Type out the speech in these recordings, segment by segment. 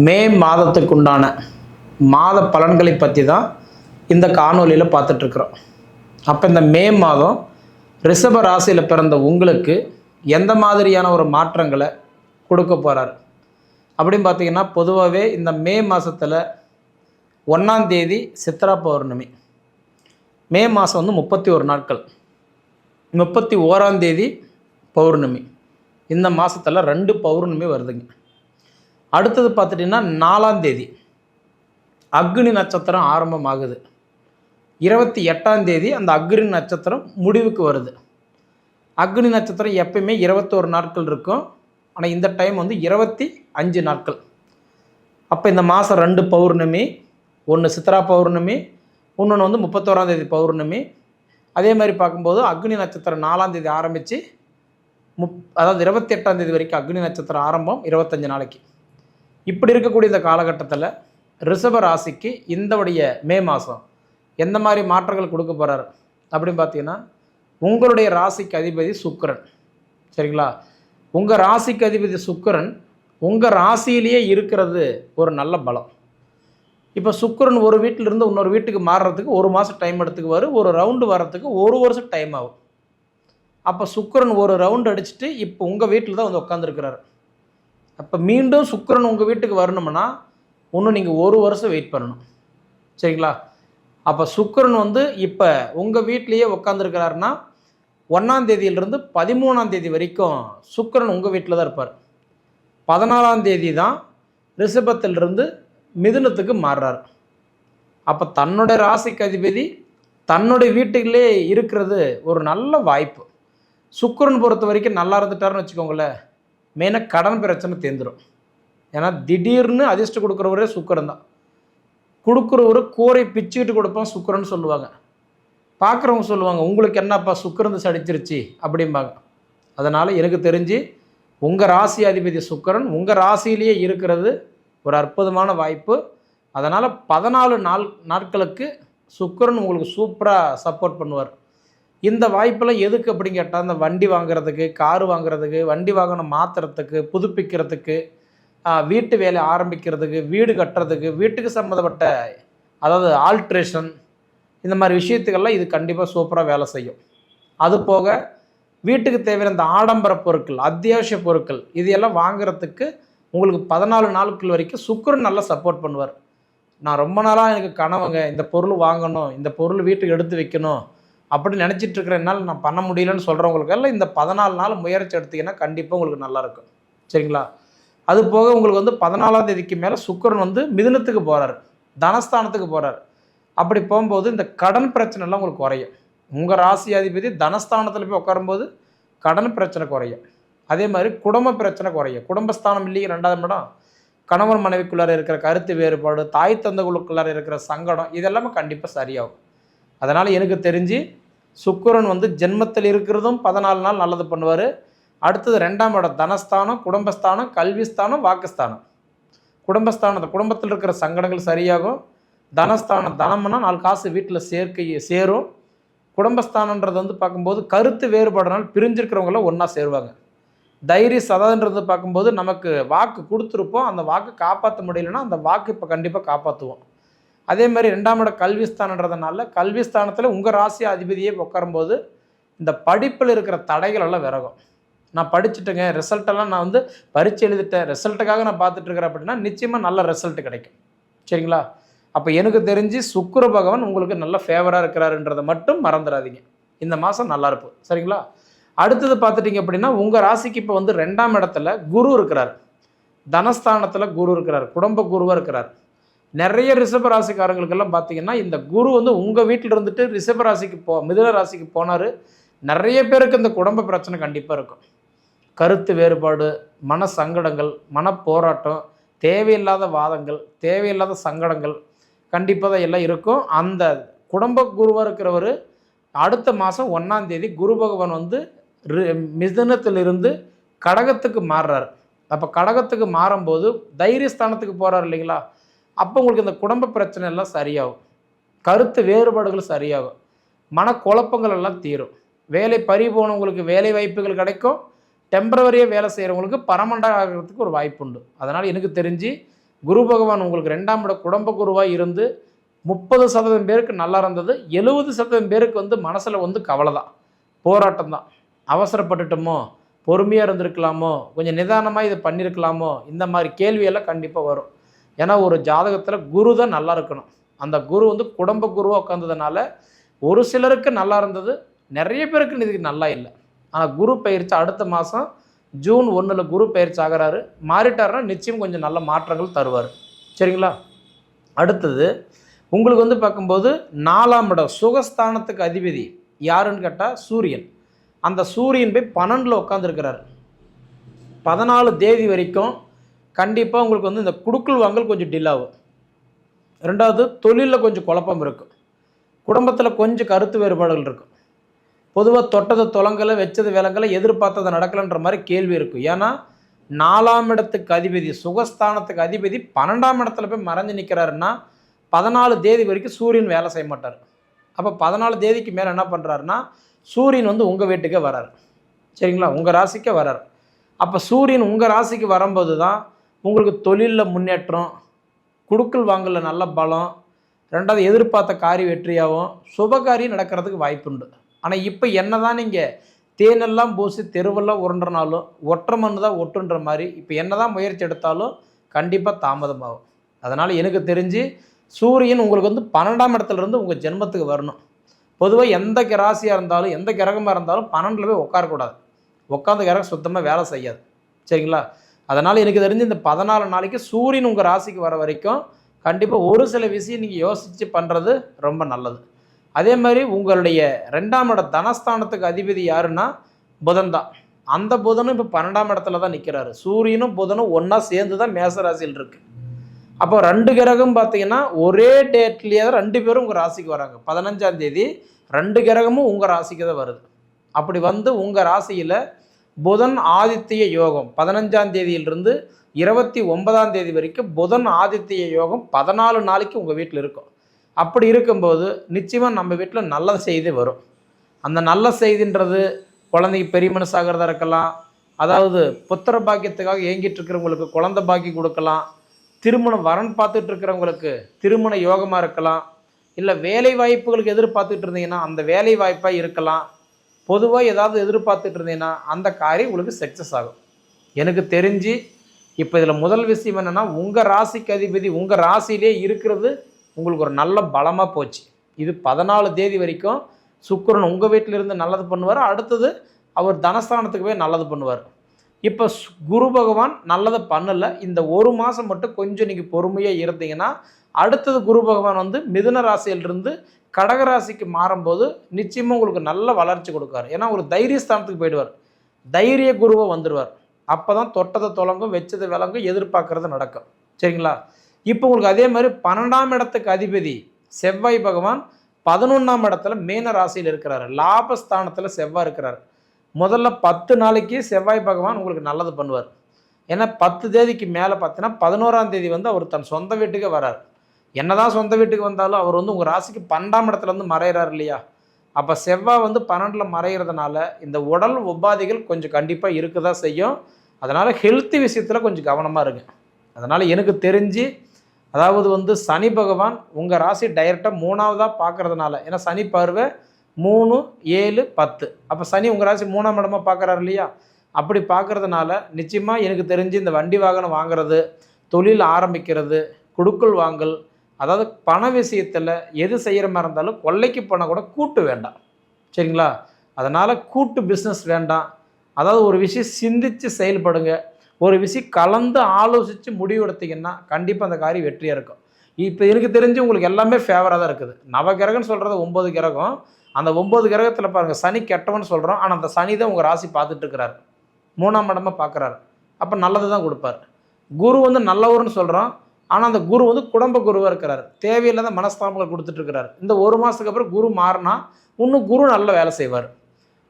மே மாதத்துக்குண்டான மாத பலன்களை பற்றி தான் இந்த காணொலியில் பார்த்துட்ருக்குறோம். அப்போ இந்த மே மாதம் ரிஷப ராசியில் பிறந்த உங்களுக்கு எந்த மாதிரியான ஒரு மாற்றங்களை கொடுக்க போகிறார் அப்படின்னு பார்த்தீங்கன்னா, பொதுவாகவே இந்த மே மாதத்தில் 1ஆம் தேதி சித்ரா பௌர்ணமி. மே மாதம் வந்து 31 நாட்கள். 31ஆம் தேதி பௌர்ணமி. இந்த மாதத்தில் 2 பௌர்ணமி வருதுங்க. அடுத்தது பார்த்துட்டிங்கன்னா 4ஆம் தேதி அக்னி நட்சத்திரம் ஆரம்பமாகுது. 28ஆம் தேதி அந்த அக்னி நட்சத்திரம் முடிவுக்கு வருது. அக்னி நட்சத்திரம் எப்பயுமே 21 நாட்கள் இருக்கும். ஆனால் இந்த டைம் வந்து 25 நாட்கள். அப்போ இந்த மாதம் 2 பௌர்ணமி, ஒன்று சித்ரா பௌர்ணமி, இன்னொன்று வந்து 31ஆம் தேதி பௌர்ணமி. அதே மாதிரி பார்க்கும்போது அக்னி நட்சத்திரம் 4ஆம் தேதி ஆரம்பித்து அதாவது 28ஆம் தேதி வரைக்கும் அக்னி நட்சத்திரம் ஆரம்பம் 25 நாளைக்கு. இப்படி இருக்கக்கூடிய இந்த காலகட்டத்தில் ரிஷப ராசிக்கு இந்தவுடைய மே மாதம் எந்த மாதிரி மாற்றங்கள் கொடுக்க போகிறார் அப்படின்னு பார்த்தீங்கன்னா, உங்களுடைய ராசிக்கு அதிபதி சுக்கிரன். சரிங்களா? உங்கள் ராசிக்கு அதிபதி சுக்கிரன் உங்கள் ராசியிலேயே இருக்கிறது ஒரு நல்ல பலம். இப்போ சுக்கிரன் ஒரு வீட்டிலிருந்து இன்னொரு வீட்டுக்கு மாறுறதுக்கு 1 மாதம் டைம் எடுத்துக்குவார். ஒரு ரவுண்டு வர்றதுக்கு 1 வருஷம் டைம் ஆகும். அப்போ சுக்கிரன் ஒரு ரவுண்டு அடிச்சுட்டு இப்போ உங்கள் வீட்டில் தான் வந்து உட்காந்துருக்கிறார். அப்போ மீண்டும் சுக்கிரன் உங்கள் வீட்டுக்கு வரணும்னா இன்னும் நீங்கள் 1 வருஷம் வெயிட் பண்ணணும். சரிங்களா? அப்போ சுக்கிரன் வந்து இப்போ உங்கள் வீட்லேயே உட்காந்துருக்கிறாருன்னா 1ஆம் தேதியிலிருந்து 13ஆம் தேதி வரைக்கும் சுக்கிரன் உங்கள் வீட்டில் தான் இருப்பார். 14ஆம் தேதி தான் ரிஷபத்திலிருந்து மிதுனத்துக்கு மாறுறார். அப்போ தன்னுடைய ராசிக்கு அதிபதி தன்னுடைய வீட்டுக்குள்ளே இருக்கிறது ஒரு நல்ல வாய்ப்பு. சுக்கிரன் பொறுத்த வரைக்கும் நல்லா இருந்துட்டாருன்னு வச்சுக்கோங்களேன், மெயினாக கடன் பிரச்சனை தேர்ந்துடும். ஏன்னா திடீர்னு அதிர்ஷ்டம் கொடுக்குறவரே சுக்கிரன் தான். கொடுக்குறவர் கூரை பிச்சுக்கிட்டு கொடுப்பான் சுக்கிரன்னு சொல்லுவாங்க. பார்க்குறவங்க சொல்லுவாங்க, உங்களுக்கு என்னப்பா சுக்கிரன் சடிச்சிருச்சு அப்படிம்பாங்க. அதனால் எனக்கு தெரிஞ்சு உங்கள் ராசி அதிபதி சுக்கிரன் உங்கள் ராசியிலேயே இருக்கிறது ஒரு அற்புதமான வாய்ப்பு. அதனால் 14 நாட்களுக்கு சுக்கிரன் உங்களுக்கு சூப்பராக சப்போர்ட் பண்ணுவார். இந்த வாய்ப்பெல்லாம் எதுக்கு அப்படின்னு கேட்டால், இந்த வண்டி வாங்குறதுக்கு, காரு வாங்குறதுக்கு, வண்டி வாகனம் மாற்றுறதுக்கு, புதுப்பிக்கிறதுக்கு, வீட்டு வேலை ஆரம்பிக்கிறதுக்கு, வீடு கட்டுறதுக்கு, வீட்டுக்கு சம்மந்தப்பட்ட அதாவது ஆல்ட்ரேஷன், இந்த மாதிரி விஷயத்துக்கெல்லாம் இது கண்டிப்பாக சூப்பராக வேலை செய்யும். அது போக வீட்டுக்கு தேவையான இந்த ஆடம்பர பொருட்கள், அத்தியாவசிய பொருட்கள் இது எல்லாம் வாங்குறதுக்கு உங்களுக்கு 14 நாட்கள் வரைக்கும் சுக்கிரன் நல்லா சப்போர்ட் பண்ணுவார். நான் ரொம்ப நாளாக எனக்கு கனவுங்க, இந்த பொருள் வாங்கணும், இந்த பொருள் வீட்டுக்கு எடுத்து வைக்கணும் அப்படின்னு நினச்சிட்டு இருக்கிற என்னால் நான் பண்ண முடியலன்னு சொல்கிறவங்களுக்கெல்லாம் இந்த 14 நாள் முயற்சி எடுத்திங்கன்னா கண்டிப்பாக உங்களுக்கு நல்லாயிருக்கும். சரிங்களா? அது போக உங்களுக்கு வந்து 14ஆம் தேதிக்கு மேலே சுக்கிரன் வந்து மிதுனத்துக்கு போகிறார், தனஸ்தானத்துக்கு போகிறார். அப்படி போகும்போது இந்த கடன் பிரச்சனைலாம் உங்களுக்கு குறையும். உங்கள் ராசி அதிபதி தனஸ்தானத்தில் போய் உட்காரும்போது கடன் பிரச்சனை குறையும். அதே மாதிரி குடும்ப பிரச்சனை குறையும். குடும்பஸ்தானம் இல்லையே 2ஆம் இடம், கணவன் மனைவிக்குள்ளார இருக்கிற கருத்து வேறுபாடு, தாய் தந்தைகளுக்குள்ளார இருக்கிற சங்கடம் இதெல்லாமே கண்டிப்பாக சரியாகும். அதனால் எனக்கு தெரிஞ்சு சுக்கிரன் வந்து ஜென்மத்தில் இருக்கிறதும் 14 நாள் நல்லது பண்ணுவார். அடுத்தது 2ஆம் இடம் தனஸ்தானம், குடும்பஸ்தானம், கல்விஸ்தானம், வாக்குஸ்தானம். குடும்பஸ்தானம் குடும்பத்தில் இருக்கிற சங்கடங்கள் சரியாகும். தனஸ்தானம் தனம்னா 4 காசு வீட்டில் சேரும். குடும்பஸ்தானன்றது வந்து பார்க்கும்போது கருத்து வேறுபாடுனால் பிரிஞ்சிருக்கிறவங்களாம் ஒன்றா சேருவாங்க. தைரிய சதான்றது பார்க்கும்போது நமக்கு வாக்கு கொடுத்துருப்போம், அந்த வாக்கு காப்பாற்ற முடியலன்னா அந்த வாக்கு இப்போ கண்டிப்பாக காப்பாற்றுவோம். அதே மாதிரி 2ஆம் இடம் கல்விஸ்தானன்றதுனால கல்விஸ்தானத்தில் உங்கள் ராசி அதிபதியே உட்காரும்போது இந்த படிப்பில் இருக்கிற தடைகள் எல்லாம் விலகும். நான் படிச்சுட்டேங்க, ரிசல்ட்டெல்லாம் நான் வந்து பரீட்சை எழுதிட்டேன், ரிசல்ட்டுக்காக நான் பார்த்துட்ருக்கிறேன் அப்படின்னா நிச்சயமாக நல்ல ரிசல்ட் கிடைக்கும். சரிங்களா? அப்போ எனக்கு தெரிஞ்சு சுக்கிர பகவான் உங்களுக்கு நல்ல ஃபேவராக இருக்கிறாருன்றதை மட்டும் மறந்துடாதீங்க. இந்த மாதம் நல்லா இருப்போம். சரிங்களா? அடுத்தது பார்த்துட்டிங்க அப்படின்னா, உங்கள் ராசிக்கு இப்போ வந்து 2ஆம் இடத்துல குரு இருக்கிறார், தனஸ்தானத்தில் குரு இருக்கிறார், குடும்ப குருவாக இருக்கிறார். நிறைய ரிஷப ராசிக்காரங்களுக்கெல்லாம் பார்த்தீங்கன்னா இந்த குரு வந்து உங்கள் வீட்டில் இருந்துட்டு ரிஷப ராசிக்கு மிதுன ராசிக்கு போனார். நிறைய பேருக்கு இந்த குடும்ப பிரச்சனை கண்டிப்பாக இருக்கும். கருத்து வேறுபாடு, மன சங்கடங்கள், மன போராட்டம், தேவையில்லாத வாதங்கள், தேவையில்லாத சங்கடங்கள் கண்டிப்பாக தான் எல்லாம் இருக்கும். அந்த குடும்ப குருவாக இருக்கிறவர் அடுத்த மாதம் 1ஆம் தேதி குரு பகவான் வந்து மிதுனத்திலிருந்து கடகத்துக்கு மாறுறார். அப்போ கடகத்துக்கு மாறும்போது தைரியஸ்தானத்துக்கு போகிறார் இல்லைங்களா? அப்போ உங்களுக்கு இந்த குடும்ப பிரச்சனை எல்லாம் சரியாகும், கருத்து வேறுபாடுகள் சரியாகும், மனக்குழப்பங்கள் எல்லாம் தீரும், வேலை பறி போனவங்களுக்கு வேலை வாய்ப்புகள் கிடைக்கும், டெம்பரவரியாக வேலை செய்கிறவங்களுக்கு பர்மனெண்ட்டாக ஆகிறதுக்கு ஒரு வாய்ப்பு உண்டு. அதனால் எனக்கு தெரிஞ்சு குரு பகவான் உங்களுக்கு 2ஆம் இட குடும்ப குருவாக இருந்து 30% பேருக்கு நல்லா இருந்தது. 70% பேருக்கு வந்து மனசில் வந்து கவலை தான், போராட்டம் தான். அவசரப்பட்டுட்டோமோ, பொறுமையாக இருந்திருக்கலாமோ, கொஞ்சம் நிதானமாக இதை பண்ணியிருக்கலாமோ, இந்த மாதிரி கேள்வியெல்லாம் கண்டிப்பாக வரும். ஏன்னா ஒரு ஜாதகத்தில் குரு தான் நல்லா இருக்கணும். அந்த குரு வந்து குடும்ப குருவாக உட்காந்ததுனால ஒரு சிலருக்கு நல்லா இருந்தது, நிறைய பேருக்கு இதுக்கு நல்லா இல்லை. ஆனால் குரு பயிற்சி அடுத்த மாதம் ஜூன் 1 குரு பயிற்சி ஆகிறாரு. மாறிட்டாருன்னா நிச்சயம் கொஞ்சம் நல்ல மாற்றங்கள் தருவார். சரிங்களா? அடுத்தது உங்களுக்கு வந்து பார்க்கும்போது 4ஆம் இடம் சுகஸ்தானத்துக்கு அதிபதி யாருன்னு கேட்டால் சூரியன். அந்த சூரியன் போய் 12ல் உட்காந்துருக்கிறார். 14 தேதி வரைக்கும் கண்டிப்பாக உங்களுக்கு வந்து இந்த குடுக்கல் வாங்கல் கொஞ்சம் டிலே ஆகும். 2வது தொழிலில் கொஞ்சம் குழப்பம் இருக்கும். குடும்பத்தில் கொஞ்சம் கருத்து வேறுபாடுகள் இருக்கும். பொதுவாக தொட்டதை தொலங்கலை, வச்சது விலங்கலை, எதிர்பார்த்ததை நடக்கலைன்ற மாதிரி கேள்வி இருக்கும். ஏன்னா 4ஆம் இடத்துக்கு அதிபதி சுகஸ்தானத்துக்கு அதிபதி 12ஆம் இடத்துல போய் மறைஞ்சு நிற்கிறாருன்னா 14 தேதி வரைக்கும் சூரியன் வேலை செய்ய மாட்டார். அப்போ 14 தேதிக்கு மேலே என்ன பண்ணுறாருன்னா சூரியன் வந்து உங்கள் வீட்டுக்கே வராரு. சரிங்களா? உங்கள் ராசிக்கே வரார். அப்போ சூரியன் உங்கள் ராசிக்கு வரும்போது தான் உங்களுக்கு தொழிலில் முன்னேற்றம், குடுக்கல் வாங்கல நல்ல பலம், 2வது எதிர்பார்த்த காரியம் வெற்றியாகவும் சுபகாரியம் நடக்கிறதுக்கு வாய்ப்புண்டு. ஆனால் இப்போ என்ன தான் நீங்கள் தேனெல்லாம் பூசி தெருவெல்லாம் உருண்டுறனாலும் ஒற்றை மண் தான் ஒட்டுன்ற மாதிரி இப்போ என்ன தான் முயற்சி எடுத்தாலும் கண்டிப்பாக தாமதமாகும். அதனால் எனக்கு தெரிஞ்சு சூரியன் உங்களுக்கு வந்து 12ஆம் இடத்துலேருந்து உங்கள் ஜென்மத்துக்கு வரணும். பொதுவாக எந்த ராசியாக இருந்தாலும் எந்த கிரகமாக இருந்தாலும் 12ல் போய் உட்காரக்கூடாது. உட்காந்த கிரகம் சுத்தமாக வேலை செய்யாது. சரிங்களா? அதனால் எனக்கு தெரிஞ்சு இந்த 14 நாளைக்கு சூரியன் உங்கள் ராசிக்கு வர வரைக்கும் கண்டிப்பாக ஒரு சில விஷயம் நீங்கள் யோசித்து பண்ணுறது ரொம்ப நல்லது. அதே மாதிரி உங்களுடைய 2ஆம் இட தனஸ்தானத்துக்கு அதிபதி யாருன்னா புதன் தான். அந்த புதனும் இப்போ 12ஆம் இடத்துல தான் நிற்கிறாரு. சூரியனும் புதனும் ஒன்றா சேர்ந்து தான் மேசராசியில் இருக்குது. அப்போ 2 கிரகம் பார்த்தீங்கன்னா ஒரே டேட்லேயே தான் 2 பேரும் உங்கள் ராசிக்கு வராங்க. 15ஆம் தேதி 2 கிரகமும் உங்கள் ராசிக்கு தான் வருது. அப்படி வந்து உங்கள் ராசியில் புதன் ஆதித்ய யோகம் 15ஆம் தேதியிலிருந்து 29ஆம் தேதி வரைக்கும் புதன் ஆதித்ய யோகம் 14 நாளைக்கு உங்கள் வீட்டில் இருக்கும். அப்படி இருக்கும்போது நிச்சயமாக நம்ம வீட்டில் நல்ல செய்தி வரும். அந்த நல்ல செய்தின்றது குழந்தைக்கு பெரிய மனசாகிறதா இருக்கலாம், அதாவது புத்திர பாக்கியத்துக்காக ஏங்கிட்டு இருக்கிறவங்களுக்கு குழந்தை பாக்கி கொடுக்கலாம், திருமணம் வரன் பார்த்துட்டு இருக்கிறவங்களுக்கு திருமண யோகமாக இருக்கலாம், இல்லை வேலை வாய்ப்புகளுக்கு எதிர்பார்த்துட்டு இருந்தீங்கன்னா அந்த வேலை வாய்ப்பாக இருக்கலாம். பொதுவாக ஏதாவது எதிர்பார்த்துட்டு இருந்தீங்கன்னா அந்த காரியம் உங்களுக்கு சக்ஸஸ் ஆகும். எனக்கு தெரிஞ்சு இப்போ இதில் முதல் விஷயம் என்னென்னா உங்கள் ராசிக்கு அதிபதி உங்கள் ராசியிலே இருக்கிறது உங்களுக்கு ஒரு நல்ல பலமாக போச்சு. இது 14 தேதி வரைக்கும் சுக்கிரன் உங்கள் வீட்டில் இருந்து நல்லது பண்ணுவார். அடுத்தது அவர் தனஸ்தானத்துக்கு போய் நல்லது பண்ணுவார். இப்போ குரு பகவான் நல்லதை பண்ணலை. இந்த ஒரு மாதம் மட்டும் கொஞ்சம் நீங்கள் பொறுமையாக இருந்தீங்கன்னா அடுத்தது குரு பகவான் வந்து மிதுன ராசியிலிருந்து கடகராசிக்கு மாறும்போது நிச்சயமாக உங்களுக்கு நல்ல வளர்ச்சி கொடுக்காரு. ஏன்னா ஒரு தைரியஸ்தானத்துக்கு போயிடுவார், தைரிய குருவை வந்துடுவார். அப்போ தான் தொட்டதை தொலங்கும், வச்சதை விளங்கும், எதிர்பார்க்கறது நடக்கும். சரிங்களா? இப்போ உங்களுக்கு அதே மாதிரி 12ஆம் இடத்துக்கு அதிபதி செவ்வாய் பகவான் 11ஆம் இடத்துல மீன ராசியில் இருக்கிறாரு. லாபஸ்தானத்தில் செவ்வாய் இருக்கிறார். முதல்ல 10 நாளைக்கு செவ்வாய் பகவான் உங்களுக்கு நல்லது பண்ணுவார். ஏன்னா 10 தேதிக்கு மேலே பார்த்தீங்கன்னா 11ஆம் தேதி வந்து அவர் தன் சொந்த வீட்டுக்கே வரார். என்னதான் சொந்த வீட்டுக்கு வந்தாலும் அவர் வந்து உங்கள் ராசிக்கு 12ஆம் இடத்துல வந்து மறைகிறார் இல்லையா? அப்போ செவ்வாய் வந்து 12ல் மறைகிறதுனால இந்த உடல் உபாதைகள் கொஞ்சம் கண்டிப்பாக இருக்க தான் செய்யும். அதனால் ஹெல்த்தி விஷயத்தில் கொஞ்சம் கவனமாக இருங்க. அதனால் எனக்கு தெரிஞ்சு அதாவது வந்து சனி பகவான் உங்கள் ராசி டைரெக்டாக 3ஆவதாக பார்க்குறதுனால, ஏன்னா சனி பார்வை 3, 7, 10. அப்போ சனி உங்கள் ராசி 3ஆம் இடமாக பார்க்குறாரு இல்லையா? அப்படி பார்க்குறதுனால நிச்சயமாக எனக்கு தெரிஞ்சு இந்த வண்டி வாகனம் வாங்குறது, தொழில் ஆரம்பிக்கிறது, குடுக்கல் வாங்கல், அதாவது பண விஷயத்தில் எது செய்கிற மாதிரி இருந்தாலும் கொள்ளைக்கு பணம் கூட கூட்டு வேண்டாம். சரிங்களா? அதனால் கூட்டு பிஸ்னஸ் வேண்டாம். அதாவது ஒரு விஷயம் சிந்தித்து செயல்படுங்க. ஒரு விஷயம் கலந்து ஆலோசித்து முடிவு எடுத்திங்கன்னா கண்டிப்பாக அந்த காரியம் வெற்றியாக இருக்கும். இப்போ எனக்கு தெரிஞ்சு உங்களுக்கு எல்லாமே ஃபேவராக தான் இருக்குது. நவகிரகம்னு சொல்கிறது 9 கிரகம். அந்த 9 கிரகத்தில் பாருங்கள், சனி கெட்டவன்னு சொல்கிறோம், ஆனால் அந்த சனி தான் உங்கள் ராசி பார்த்துட்டு இருக்கிறார், 3ஆம் இடமாக பார்க்குறாரு. அப்போ நல்லது தான் கொடுப்பார். குரு வந்து நல்லவர்னு சொல்கிறோம், ஆனால் அந்த குரு வந்து குடும்ப குருவாக இருக்கிறார், தேவையில்லாத மனஸ்தாபங்களை கொடுத்துட்ருக்கிறார். இந்த ஒரு மாதத்துக்கு அப்புறம் குரு மாறினா இன்னும் குரு நல்ல வேலை செய்வார்.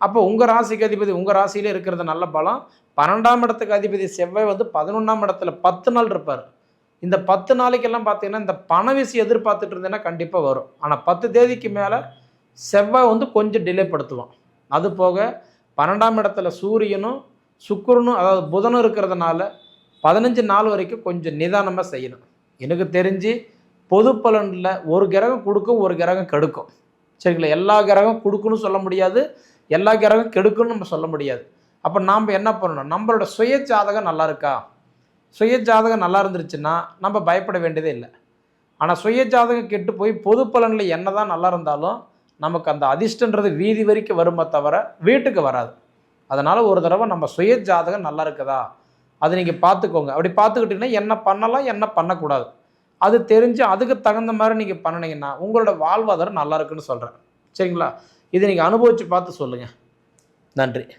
அப்போ உங்கள் ராசிக்கு அதிபதி உங்கள் ராசியிலே இருக்கிறது நல்ல பலம். 12ஆம் இடத்துக்கு அதிபதி செவ்வாய் வந்து 11ஆம் இடத்துல 10 நாள் இருப்பார். இந்த 10 நாளைக்கெல்லாம் பார்த்தீங்கன்னா இந்த பண விஷயம் எதிர்பார்த்துட்டு இருந்தேன்னா கண்டிப்பாக வரும். ஆனால் 10 தேதிக்கு மேலே செவ்வாய் வந்து கொஞ்சம் டிலே படுத்துவான். அது போக 12ஆம் இடத்துல சூரியனும் சுக்கிரனும் அதாவது புதனும் இருக்கிறதுனால 15 நாள் வரைக்கும் கொஞ்சம் நிதானமாக செய்யணும். எனக்கு தெரிஞ்சு பொது பலனில் ஒரு கிரகம் கொடுக்கும், ஒரு கிரகம் கெடுக்கும். சரிங்களா? எல்லா கிரகம் கொடுக்குன்னு சொல்ல முடியாது, எல்லா கிரகம் கெடுக்குன்னு நம்ம சொல்ல முடியாது. அப்போ நாம் என்ன பண்ணணும், நம்மளோட சுய ஜாதகம் நல்லா இருக்கா? சுய ஜாதகம் நல்லா இருந்துருச்சுன்னா நம்ம பயப்பட வேண்டியதே இல்லை. ஆனால் சுய ஜாதகம் கெட்டு போய் பொது பலனில் என்ன தான் நல்லா இருந்தாலும் நமக்கு அந்த அதிர்ஷ்டன்றது வீதி வரைக்கும் வருமே தவிர வீட்டுக்கு வராது. அதனால் ஒரு தடவை நம்ம சுய ஜாதகம் நல்லா இருக்குதா அது நீங்கள் பார்த்துக்கோங்க. அப்படி பார்த்துக்கிட்டிங்கன்னா என்ன பண்ணலாம், என்ன பண்ணக்கூடாது அது தெரிஞ்சு அதுக்கு தகுந்த மாதிரி நீங்கள் பண்ணினீங்கன்னா உங்களோட வாழ்வாதாரம் நல்லா இருக்குன்னு சொல்கிறேன். சரிங்களா? இதை நீங்கள் அனுபவித்து பார்த்து சொல்லுங்கள். நன்றி.